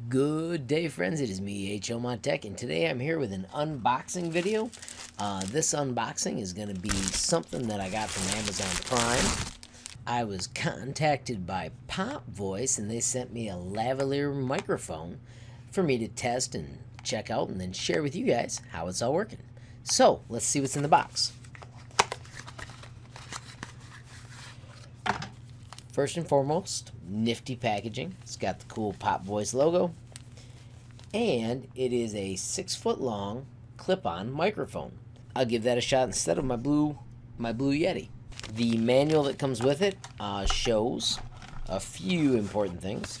Good day, friends. It is me, HLModTech, and today I'm here with an unboxing video. This unboxing is going to be something that I got from Amazon Prime. I was contacted by Pop Voice, and they sent me a lavalier microphone for me to test and check out and then share with you guys how it's all working. So, let's see what's in the box. First and foremost, nifty packaging. It's got the cool Pop Voice logo. And it is a 6-foot long clip-on microphone. I'll give that a shot instead of my blue Yeti. The manual that comes with it shows a few important things.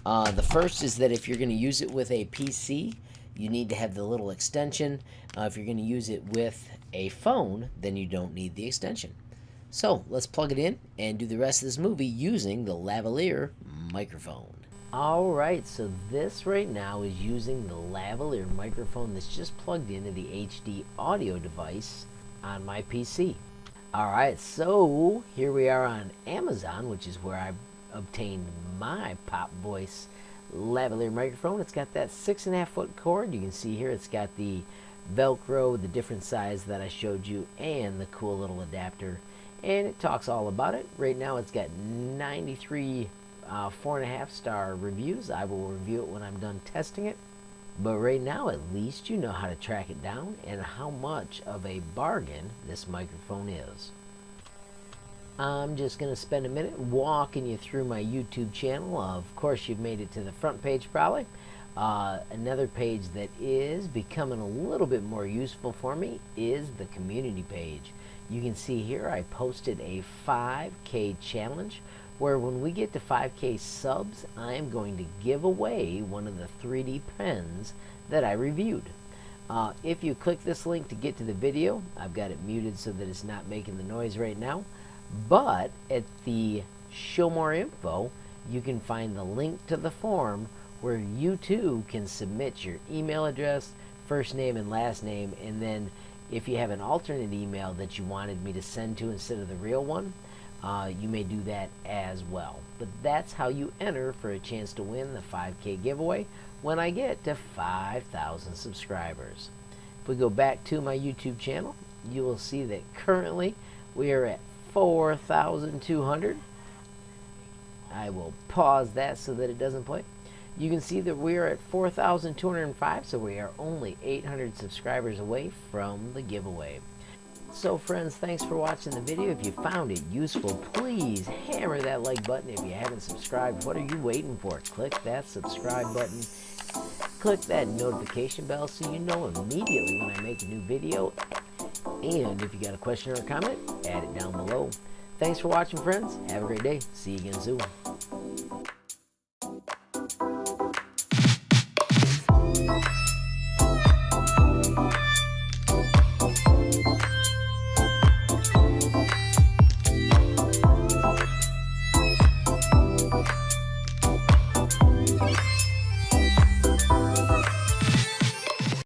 The first is that if you're going to use it with a PC, you need to have the little extension. If you're going to use it with a phone, then you don't need the extension. So let's plug it in and do the rest of this movie using the lavalier microphone. Alright, so this right now is using the lavalier microphone that's just plugged into the HD audio device on my PC. Alright, so here we are on Amazon, which is where I obtained my Pop Voice lavalier microphone. It's got that 6.5-foot cord. You can see here it's got the Velcro, the different size that I showed you, and the cool little adapter. And it talks all about it. Right now it's got 93 4.5-star reviews. I will review it when I'm done testing it. But right now, at least you know how to track it down and how much of a bargain this microphone is. I'm just going to spend a minute walking you through my YouTube channel. Of course, you've made it to the front page probably. Another page that is becoming a little bit more useful for me is the community page. You can see here I posted a 5K challenge where when we get to 5K subs, I'm going to give away one of the 3D pens that I reviewed. If you click this link to get to the video, I've got it muted so that it's not making the noise right now, but at the show more info, you can find the link to the form where you too can submit your email address, first name and last name, and then if you have an alternate email that you wanted me to send to instead of the real one, you may do that as well. But that's how you enter for a chance to win the 5K giveaway when I get to 5,000 subscribers. If we go back to my YouTube channel, you will see that currently we are at 4,200. I will pause that so that it doesn't play. You can see that we are at 4,205, so we are only 800 subscribers away from the giveaway. So friends, thanks for watching the video. If you found it useful, please hammer that like button. If you haven't subscribed, what are you waiting for? Click that subscribe button. Click that notification bell so you know immediately when I make a new video. And if you got a question or a comment, add it down below. Thanks for watching, friends. Have a great day. See you again soon.